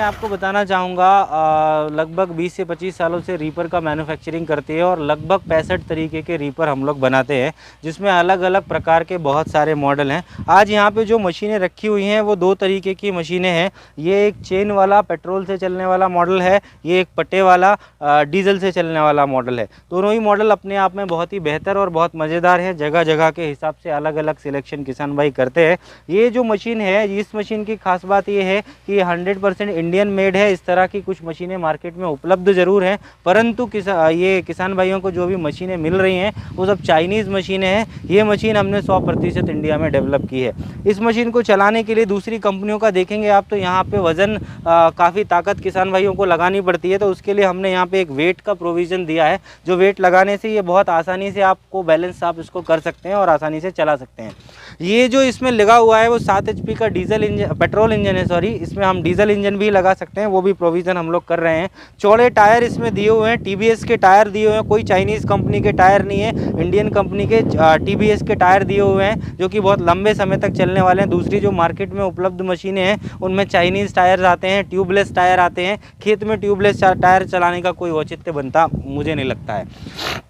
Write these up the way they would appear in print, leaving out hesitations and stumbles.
आपको बताना चाहूँगा लगभग 20 से 25 सालों से रीपर का मैन्युफैक्चरिंग करती है और लगभग 65 तरीके के रीपर हम लोग बनाते हैं, जिसमें अलग अलग प्रकार के बहुत सारे मॉडल हैं। आज यहाँ पे जो मशीनें रखी हुई हैं वो दो तरीके की मशीनें हैं। ये एक चेन वाला पेट्रोल से चलने वाला मॉडल है, ये एक पट्टे वाला डीजल से चलने वाला मॉडल है। दोनों ही मॉडल अपने आप में बहुत ही बेहतर और बहुत मज़ेदार है। जगह जगह के हिसाब से अलग अलग सिलेक्शन किसान भाई करते हैं। ये जो मशीन है, इस मशीन की खास बात ये है कि ये 100% इंडियन मेड है। इस तरह की कुछ मशीनें मार्केट में उपलब्ध ज़रूर हैं, परंतु ये किसान भाइयों को जो भी मशीनें मिल रही हैं वो सब चाइनीज़ मशीनें हैं। ये मशीन हमने 100% इंडिया में डेवलप की है। इस मशीन को चलाने के लिए दूसरी कंपनियों का देखेंगे आप तो यहाँ पे वज़न काफ़ी ताकत किसान भाइयों को लगानी पड़ती है, तो उसके लिए हमने यहाँ पे एक वेट का प्रोविज़न दिया है, जो वेट लगाने से ये बहुत आसानी से आपको बैलेंस आप इसको कर सकते हैं और आसानी से चला सकते हैं। ये जो इसमें लगा हुआ है वो 7 HP का डीजल इंजन, पेट्रोल इंजन है सॉरी, इसमें हम डीजल इंजन भी लगा सकते हैं, वो भी प्रोविज़न हम लोग कर रहे हैं। चौड़े टायर इसमें दिए हुए हैं, TBS के टायर दिए हुए हैं, कोई चाइनीज़ कंपनी के टायर नहीं है, इंडियन कंपनी के TBS के टायर दिए हुए हैं, जो कि बहुत लंबे समय तक चलने वाले हैं। दूसरी जो मार्केट में उपलब्ध मशीनें हैं उनमें चाइनीज़ टायर्स आते हैं, ट्यूबलेस टायर आते हैं। खेत में ट्यूबलेस टायर चलाने का कोई औचित्य बनता मुझे नहीं लगता है।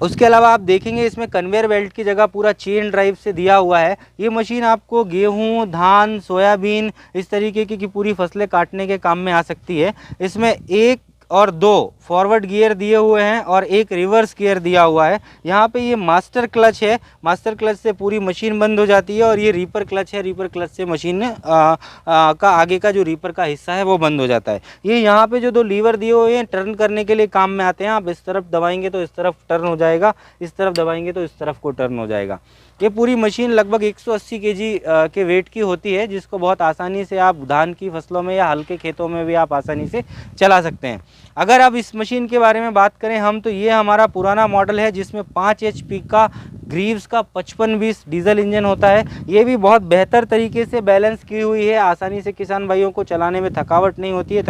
उसके अलावा आप देखेंगे इसमें कन्वेयर बेल्ट की जगह पूरा चेन ड्राइव से दिया हुआ है। ये मशीन आपको गेहूं, धान, सोयाबीन इस तरीके की पूरी फसलें काटने के काम में आ सकती है। इसमें 1 और 2 फॉरवर्ड गियर दिए हुए हैं और एक रिवर्स गियर दिया हुआ है। यहाँ पे ये मास्टर क्लच है, मास्टर क्लच से पूरी मशीन बंद हो जाती है, और ये रीपर क्लच है, रीपर क्लच से मशीन का आगे का जो रीपर का हिस्सा है वो बंद हो जाता है। ये यहाँ पे जो 2 लीवर दिए हुए हैं टर्न करने के लिए काम में आते हैं। आप इस तरफ दबाएंगे तो इस तरफ टर्न हो जाएगा, इस तरफ दबाएंगे तो इस तरफ को टर्न हो जाएगा। ये पूरी मशीन लगभग 180 kg के वेट की होती है, जिसको बहुत आसानी से आप धान की फसलों में या हल्के खेतों में भी आप आसानी से चला सकते हैं। अगर अब इस मशीन के बारे में बात करें हम, तो ये हमारा पुराना मॉडल है जिसमें 5 HP का ग्रीव्स का 5520 डीजल इंजन होता है। ये भी बहुत बेहतर तरीके से बैलेंस की हुई है, आसानी से किसान भाइयों को चलाने में थकावट नहीं होती है,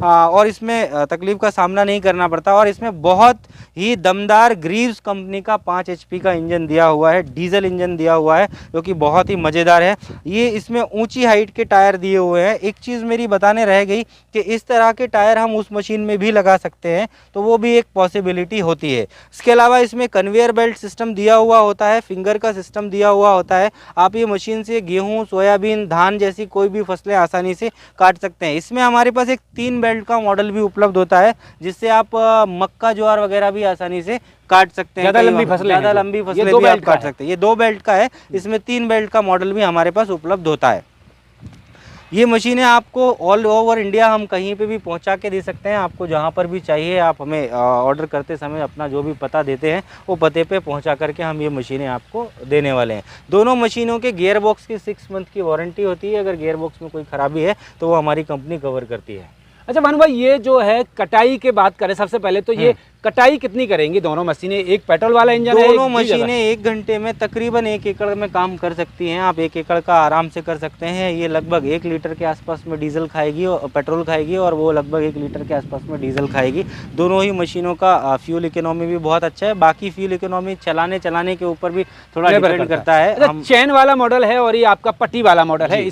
और इसमें तकलीफ़ का सामना नहीं करना पड़ता। और इसमें बहुत ही दमदार ग्रीव्स कंपनी का 5 HP का इंजन दिया हुआ है, डीजल इंजन दिया हुआ है, जो कि बहुत ही मज़ेदार है। ये इसमें ऊंची हाइट के टायर दिए हुए हैं। एक चीज़ मेरी बताने रह गई कि इस तरह के टायर हम उस मशीन में भी लगा सकते हैं, तो वो भी एक पॉसिबिलिटी होती है। इसके अलावा इसमें कन्वेयर बेल्ट सिस्टम दिया हुआ होता है, फिंगर का सिस्टम दिया हुआ होता है। आप ये मशीन से गेहूं, सोयाबीन, धान जैसी कोई भी फसलें आसानी से काट सकते हैं। इसमें हमारे पास एक 3 बेल्ट का मॉडल भी उपलब्ध होता है, जिससे आप मक्का, ज्वार वगैरह भी आसानी से काट सकते हैं। ज़्यादा लंबी फसलें भी आप काट सकते हैं। ये 2 बेल्ट का है, इसमें 3 बेल्ट का मॉडल भी हमारे पास उपलब्ध होता है। ये मशीनें आपको ऑल ओवर इंडिया हम कहीं पे भी पहुंचा के दे सकते हैं। आपको जहां पर भी चाहिए आप हमें ऑर्डर करते समय अपना जो भी पता देते हैं वो पते पे पहुंचा करके हम ये मशीनें आपको देने वाले हैं। दोनों मशीनों के गियर बॉक्स की 6 मंथ की वारंटी होती है। अगर गियर बॉक्स में कोई ख़राबी है तो वो हमारी कंपनी कवर करती है। अच्छा भानु भाई, ये जो है कटाई के बात करें सबसे पहले तो ये कटाई कितनी करेंगी दोनों मशीनें? एक पेट्रोल वाला इंजन है, दोनों मशीनें 1 घंटे में तकरीबन 1 एकड़ में काम कर सकती हैं। आप 1 एकड़ का आराम से कर सकते हैं। ये लगभग 1 लीटर के आसपास में डीजल खाएगी और पेट्रोल खाएगी, और वो लगभग 1 लीटर के आसपास में डीजल खाएगी। दोनों ही मशीनों का फ्यूल इकोनॉमी भी बहुत अच्छा है। बाकी फ्यूल इकोनॉमी चलाने के ऊपर भी थोड़ा डिपेंड करता है। अच्छा, चैन वाला मॉडल है और ये आपका पट्टी वाला मॉडल है,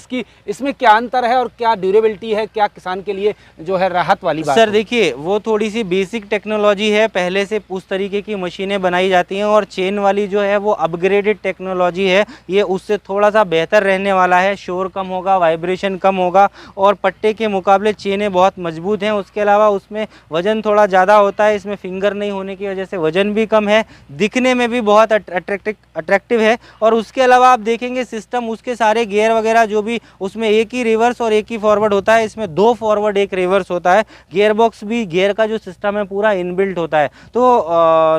इसमें क्या अंतर है और क्या ड्यूरेबिलिटी है, क्या किसान के लिए जो है राहत वाली बात? सर देखिए, वो थोड़ी सी बेसिक टेक्नोलॉजी है, पहले से उस तरीके की मशीनें बनाई जाती हैं, और चेन वाली जो है वो अपग्रेडेड टेक्नोलॉजी है। ये उससे थोड़ा सा बेहतर रहने वाला है, शोर कम होगा, वाइब्रेशन कम होगा, और पट्टे के मुकाबले चेनें बहुत मजबूत हैं। उसके अलावा उसमें वजन थोड़ा ज़्यादा होता है। इसमें फिंगर नहीं होने की वजह से वजन भी कम है, दिखने में भी बहुत अट्रैक्टिव है। और उसके अलावा आप देखेंगे सिस्टम, उसके सारे गियर वगैरह जो भी, उसमें एक ही रिवर्स और एक ही फॉरवर्ड होता है। इसमें 2 फॉरवर्ड 1 रिवर्स होता है। गियर बॉक्स भी, गियर का जो सिस्टम है पूरा इनबिल्ट होता है। तो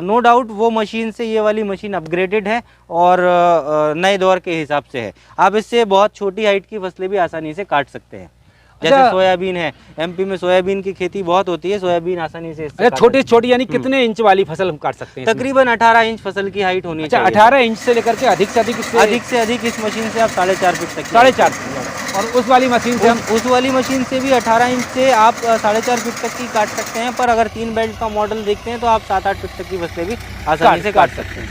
नो डाउट वो मशीन से ये वाली मशीन अपग्रेडेड है और नए दौर के हिसाब से है। आप इससे बहुत छोटी हाइट की फसलें भी आसानी से काट सकते हैं। जैसे सोयाबीन है, MP में सोयाबीन की खेती बहुत होती है, सोयाबीन आसानी से। छोटी यानी कितने इंच वाली फसल हम काट सकते हैं? तकरीबन 18 इंच फसल की हाइट होनी चाहिए। 18 इंच से लेकर के अधिक से अधिक इस मशीन से आप 4.5 फीट तक, 4.5। और उस वाली मशीन से उस वाली मशीन से भी 18 इंच से आप 4.5 फीट तक की काट सकते हैं। पर अगर 3 बेल्ट का मॉडल देखते हैं तो आप 7-8 फीट तक की फसलें भी आसानी से काट सकते हैं।